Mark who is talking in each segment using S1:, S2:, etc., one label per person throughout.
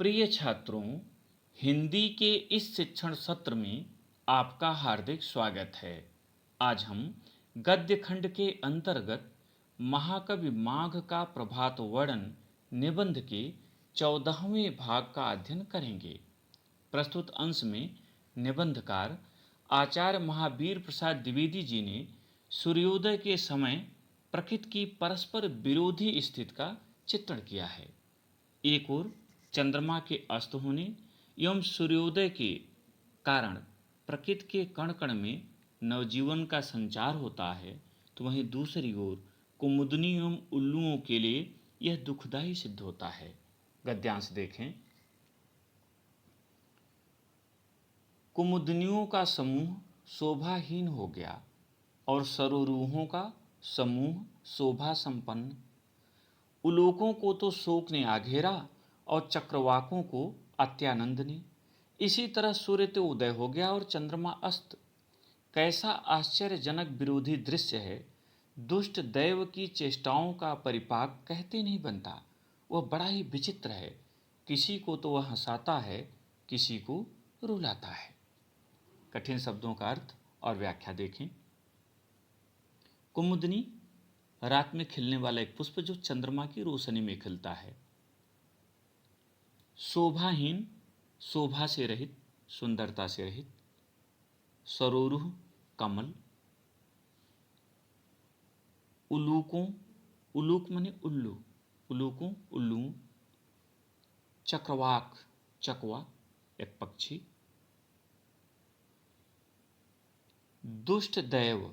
S1: प्रिय छात्रों, हिंदी के इस शिक्षण सत्र में आपका हार्दिक स्वागत है। आज हम गद्य खंड के अंतर्गत महाकवि माघ का प्रभात वर्णन निबंध के 14वें भाग का अध्ययन करेंगे। प्रस्तुत अंश में निबंधकार आचार्य महावीर प्रसाद द्विवेदी जी ने सूर्योदय के समय प्रकृति की परस्पर विरोधी स्थिति का चित्रण किया है। एक ओर चंद्रमा के अस्त होने एवं सूर्योदय के कारण प्रकृति के कण कण में नवजीवन का संचार होता है, तो वहीं दूसरी ओर कुमुदनी एवं उल्लुओं के लिए यह दुखदायी सिद्ध होता है। गद्यांश देखें। कुमुदनियों का समूह शोभाहीन हो गया और सरोरूहों का समूह शोभा संपन्न। उलोकों को तो शोक ने आघेरा और चक्रवाकों को अत्यानंद ने। इसी तरह सूर्य तो उदय हो गया और चंद्रमा अस्त। कैसा आश्चर्यजनक विरोधी दृश्य है। दुष्ट दैव की चेष्टाओं का परिपाक कहते नहीं बनता। वह बड़ा ही विचित्र है। किसी को तो वह हंसाता है, किसी को रुलाता है। कठिन शब्दों का अर्थ और व्याख्या देखें। कुमुदनी रात में खिलने वाला एक पुष्प जो चंद्रमा की रोशनी में खिलता है। शोभाहीन, शोभा से रहित, सुंदरता से रहित। सरोरुह, कमल। उलूकों, उलूक माने उल्लू, उलूकों उल्लू। चक्रवाक, चकवा एक पक्षी। दुष्ट दैव,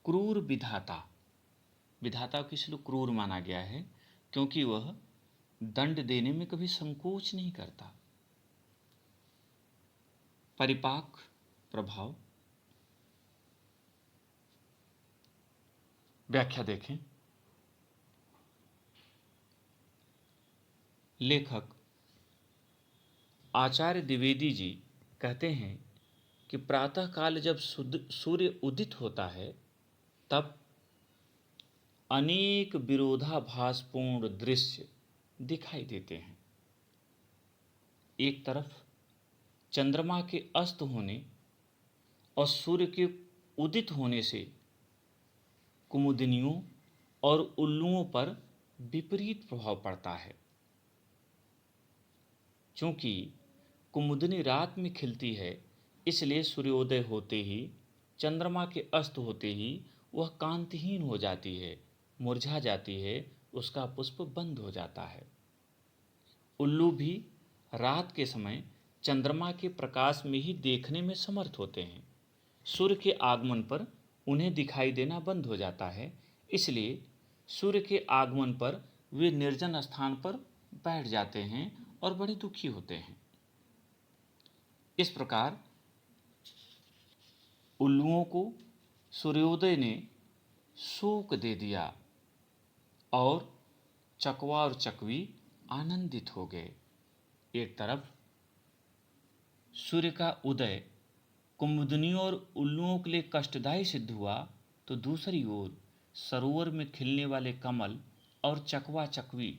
S1: क्रूर विधाता। विधाता को इसलिए क्रूर माना गया है क्योंकि वह दंड देने में कभी संकोच नहीं करता। परिपाक, प्रभाव। व्याख्या देखें। लेखक आचार्य द्विवेदी जी कहते हैं कि प्रातःकाल जब सूर्य उदित होता है तब अनेक विरोधाभासपूर्ण दृश्य दिखाई देते हैं। एक तरफ चंद्रमा के अस्त होने और सूर्य के उदित होने से कुमुदनियों और उल्लुओं पर विपरीत प्रभाव पड़ता है। चूंकि कुमुदनी रात में खिलती है, इसलिए सूर्योदय होते ही, चंद्रमा के अस्त होते ही वह कांतिहीन हो जाती है, मुरझा जाती है, उसका पुष्प बंद हो जाता है। उल्लू भी रात के समय चंद्रमा के प्रकाश में ही देखने में समर्थ होते हैं। सूर्य के आगमन पर उन्हें दिखाई देना बंद हो जाता है, इसलिए सूर्य के आगमन पर वे निर्जन स्थान पर बैठ जाते हैं और बड़े दुखी होते हैं। इस प्रकार उल्लुओं को सूर्योदय ने शोक दे दिया और चकवा और चकवी आनंदित हो गए। एक तरफ सूर्य का उदय कुमुदनियों और उल्लुओं के लिए कष्टदायी सिद्ध हुआ, तो दूसरी ओर सरोवर में खिलने वाले कमल और चकवा चकवी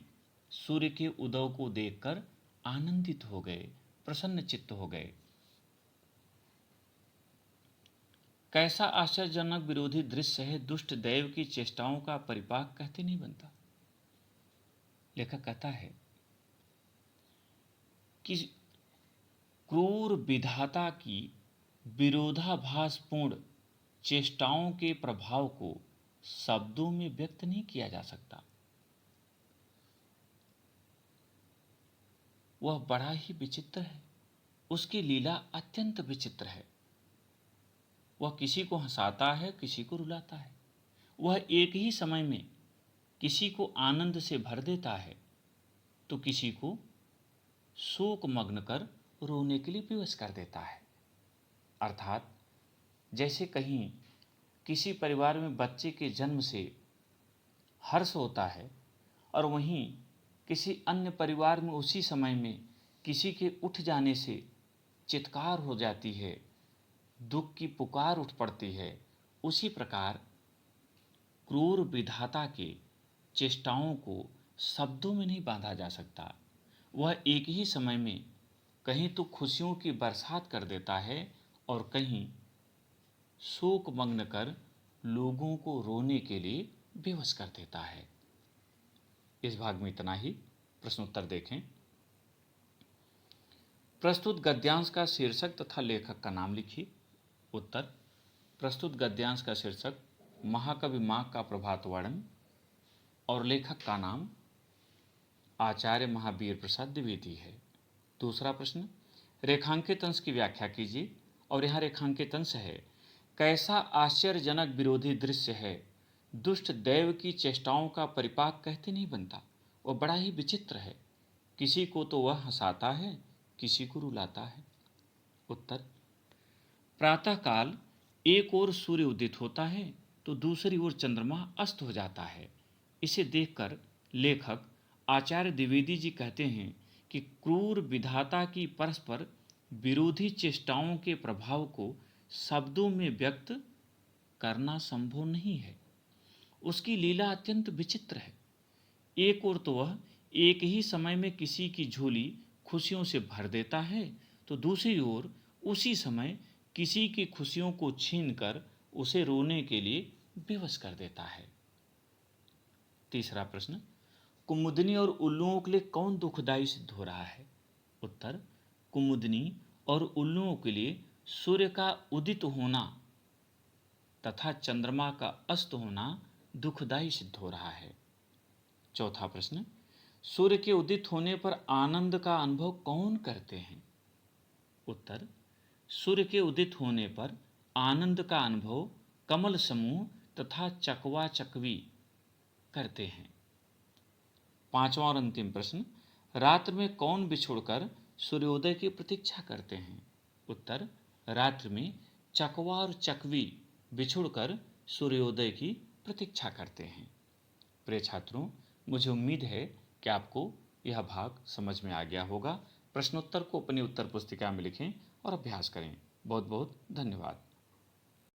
S1: सूर्य के उदय को देखकर आनंदित हो गए, प्रसन्न चित्त हो गए। कैसा आश्चर्यजनक विरोधी दृश्य है। दुष्ट दैव की चेष्टाओं का परिपाक कहते नहीं बनता। लेखक कहता है कि क्रूर विधाता की विरोधाभासपूर्ण चेष्टाओं के प्रभाव को शब्दों में व्यक्त नहीं किया जा सकता। वह बड़ा ही विचित्र है। उसकी लीला अत्यंत विचित्र है। वह किसी को हंसाता है, किसी को रुलाता है। वह एक ही समय में किसी को आनंद से भर देता है तो किसी को शोक मग्न कर रोने के लिए विवश कर देता है। अर्थात जैसे कहीं किसी परिवार में बच्चे के जन्म से हर्ष होता है और वहीं किसी अन्य परिवार में उसी समय में किसी के उठ जाने से चित्कार हो जाती है, दुख की पुकार उठ पड़ती है, उसी प्रकार क्रूर विधाता के चेष्टाओं को शब्दों में नहीं बांधा जा सकता। वह एक ही समय में कहीं तो खुशियों की बरसात कर देता है और कहीं शोक मग्न कर लोगों को रोने के लिए विवश कर देता है। इस भाग में इतना ही। प्रश्नोत्तर देखें। प्रस्तुत गद्यांश का शीर्षक तथा लेखक का नाम लिखिए। उत्तर। प्रस्तुत गद्यांश का शीर्षक महाकवि माघ का प्रभात वर्णन और लेखक का नाम आचार्य महावीर प्रसाद द्विवेदी है। दूसरा प्रश्न, रेखांकित अंश की व्याख्या कीजिए। और यहाँ रेखांकित अंश है, कैसा आश्चर्यजनक विरोधी दृश्य है, दुष्ट दैव की चेष्टाओं का परिपाक कहते नहीं बनता। वह बड़ा ही विचित्र है, किसी को तो वह हंसाता है, किसी को रुलाता है। उत्तर। प्रातःकाल एक ओर सूर्य उदित होता है तो दूसरी ओर चंद्रमा अस्त हो जाता है। इसे देखकर लेखक आचार्य द्विवेदी जी कहते हैं कि क्रूर विधाता की परस्पर विरोधी चेष्टाओं के प्रभाव को शब्दों में व्यक्त करना संभव नहीं है। उसकी लीला अत्यंत विचित्र है। एक ओर तो वह एक ही समय में किसी की झोली खुशियों से भर देता है तो दूसरी ओर उसी समय किसी की खुशियों को छीनकर उसे रोने के लिए विवश कर देता है। तीसरा प्रश्न, कुमुदनी और उल्लुओं के लिए कौन दुखदायी सिद्ध हो रहा है? उत्तर। कुमुदनी और उल्लुओं के लिए सूर्य का उदित होना तथा चंद्रमा का अस्त होना दुखदायी सिद्ध हो रहा है। चौथा प्रश्न, सूर्य के उदित होने पर आनंद का अनुभव कौन करते हैं? उत्तर। सूर्य के उदित होने पर आनंद का अनुभव कमल समूह तथा चकवा चकवी करते हैं। पांचवा और अंतिम प्रश्न, रात्र में कौन बिछुड़कर सूर्योदय की प्रतीक्षा करते हैं? उत्तर। रात्र में चकवा और चकवी बिछुड़कर सूर्योदय की प्रतीक्षा करते हैं। प्रिय छात्रों, मुझे उम्मीद है कि आपको यह भाग समझ में आ गया होगा। प्रश्नोत्तर को अपनी उत्तर पुस्तिका में लिखें और अभ्यास करें। बहुत बहुत धन्यवाद।